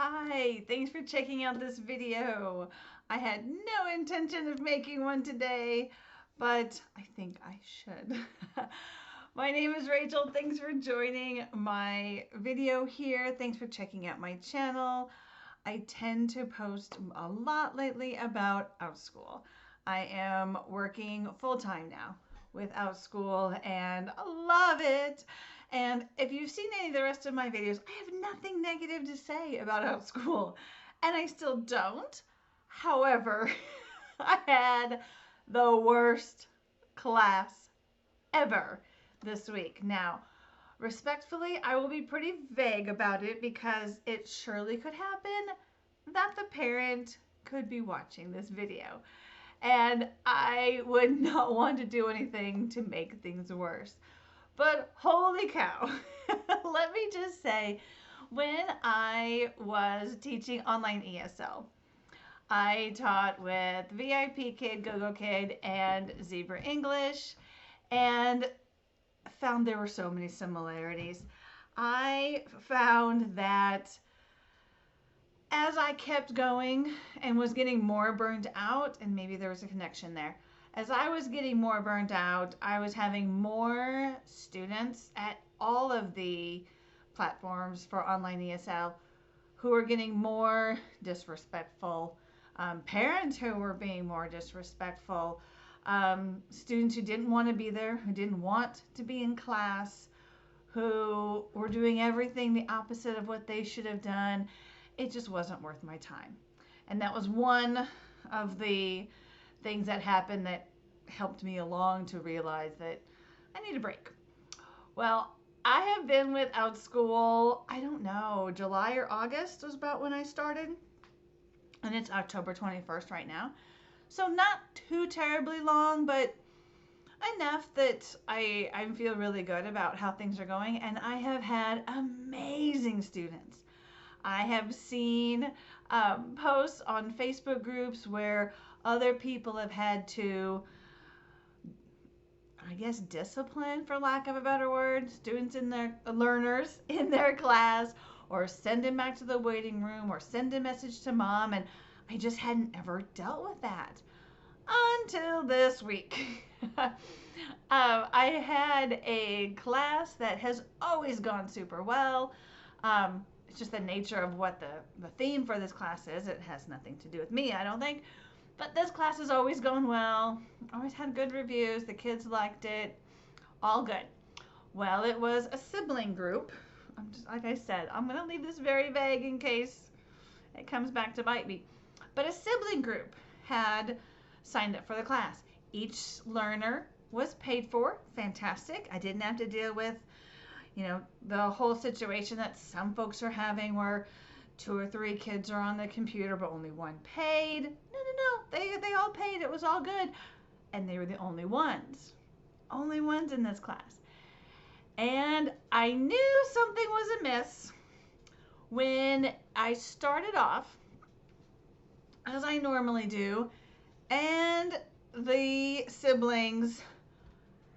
Hi, thanks for checking out this video. I had no intention of making one today, but I think I should. My name is Rachel. Thanks for joining my video here. Thanks for checking out my channel. I tend to post a lot lately about Outschool. I am working full-time now with Outschool and I love it. And if you've seen any of the rest of my videos, I have nothing negative to say about Outschool, and I still don't. However, I had the worst class ever this week. Now, respectfully, I will be pretty vague about it because it surely could happen that the parent could be watching this video. And I would not want to do anything to make things worse. But holy cow, let me just say, when I was teaching online ESL, I taught with VIP Kid, GoGo Kid, and Zebra English, and found there were so many similarities. I found that as I kept going and was getting more burned out, and maybe there was a connection there, as I was getting more burned out, I was having more students at all of the platforms for online ESL who were getting more disrespectful, parents who were being more disrespectful, students who didn't want to be there, who didn't want to be in class, who were doing everything the opposite of what they should have done. It just wasn't worth my time. And that was one of the things that happened that helped me along to realize that I need a break. Well, I have been with Outschool, I don't know, July or August was about when I started. And it's October 21st right now. So not too terribly long, but enough that I feel really good about how things are going. And I have had amazing students. I have seen posts on Facebook groups where other people have had to, I guess, discipline, for lack of a better word, students in their learners in their class, or send them back to the waiting room, or send a message to mom. And I just hadn't ever dealt with that until this week. I had a class that has always gone super well. It's just the nature of what the theme for this class is. It has nothing to do with me, I don't think. But this class has always gone well. Always had good reviews. The kids liked it. All good. Well, it was a sibling group. Like I said, I'm going to leave this very vague in case it comes back to bite me. But a sibling group had signed up for the class. Each learner was paid for. Fantastic. I didn't have to deal with the whole situation that some folks are having where 2 or 3 kids are on the computer but only one paid. No. They all paid. It was all good. And they were the only ones. Only ones in this class. And I knew something was amiss when I started off, as I normally do, and the siblings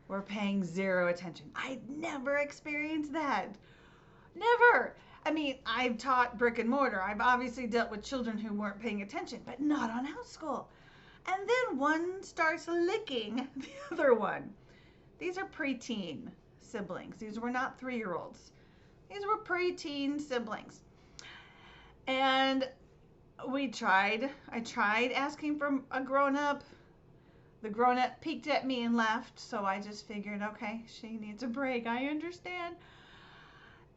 were paying zero attention. I'd never experienced that. Never. I mean, I've taught brick and mortar. I've obviously dealt with children who weren't paying attention, but not on Outschool. And then one starts licking the other one. These are preteen siblings. These were not 3-year-olds. These were preteen siblings. And I tried asking for a grown-up. The grown-up peeked at me and left, so I just figured, okay, she needs a break. I understand.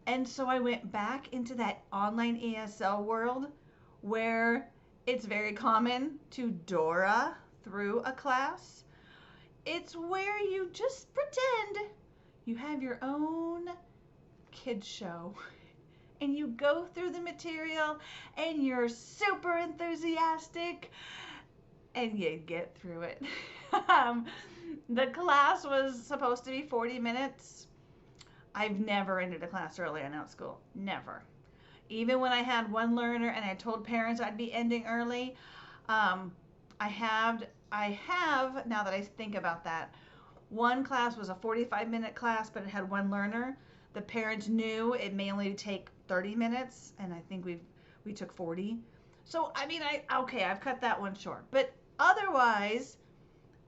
And so I went back into that online ESL world where it's very common to Dora through a class. It's where you just pretend you have your own kids show and you go through the material and you're super enthusiastic and you get through it. The class was supposed to be 40 minutes. I've never ended a class early on Outschool. Never. Even when I had one learner and I told parents I'd be ending early, I have, now that I think about that, one class was a 45-minute class, but it had one learner. The parents knew it may only take 30 minutes, and I think we took 40. So, I mean, okay, I've cut that one short. But otherwise,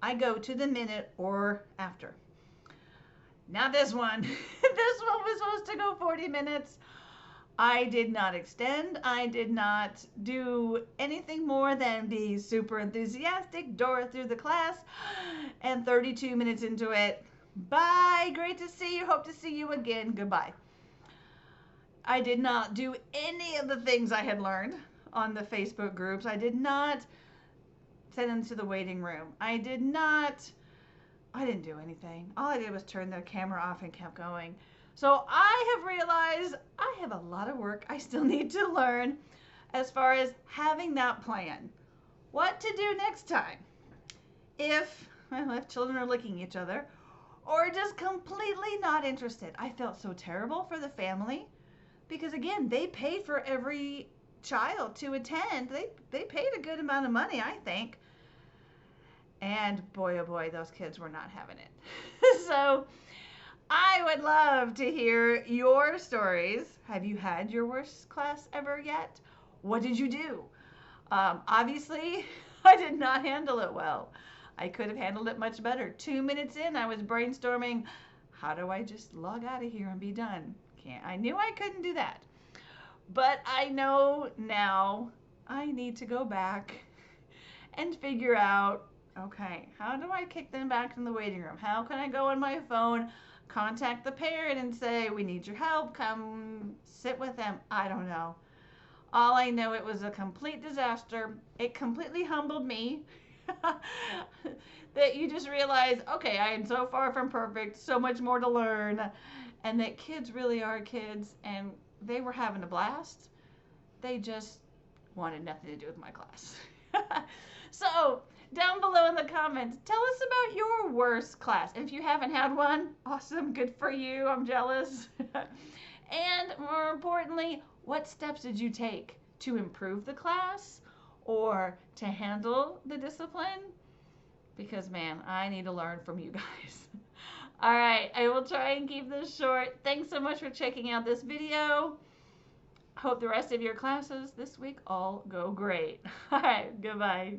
I go to the minute or after. Now this one, this one was supposed to go 40 minutes. I did not extend. I did not do anything more than be super enthusiastic, Dora through the class, and 32 minutes into it, bye, great to see you, hope to see you again, goodbye. I did not do any of the things I had learned on the Facebook groups. I did not send them to the waiting room. I didn't do anything. All I did was turn the camera off and kept going. So I have realized I have a lot of work I still need to learn as far as having that plan. What to do next time if children are licking each other or just completely not interested. I felt so terrible for the family because, again, they paid for every child to attend. They paid a good amount of money, I think. And boy, oh boy, those kids were not having it. So I would love to hear your stories. Have you had your worst class ever yet? What did you do? Obviously, I did not handle it well. I could have handled it much better. 2 minutes in, I was brainstorming, how do I just log out of here and be done? I knew I couldn't do that. But I know now I need to go back and figure out, okay, how do I kick them back in the waiting room? How can I go on my phone, contact the parent and say, we need your help, come sit with them? I don't know. All I know, it was a complete disaster. It completely humbled me that you just realize, okay, I am so far from perfect, so much more to learn, and that kids really are kids, and they were having a blast. They just wanted nothing to do with my class. So down below in the comments, tell us about your worst class. And if you haven't had one, awesome, good for you, I'm jealous. And more importantly, what steps did you take to improve the class or to handle the discipline? Because, man, I need to learn from you guys. All right, I will try and keep this short. Thanks so much for checking out this video. Hope the rest of your classes this week all go great. All right, goodbye.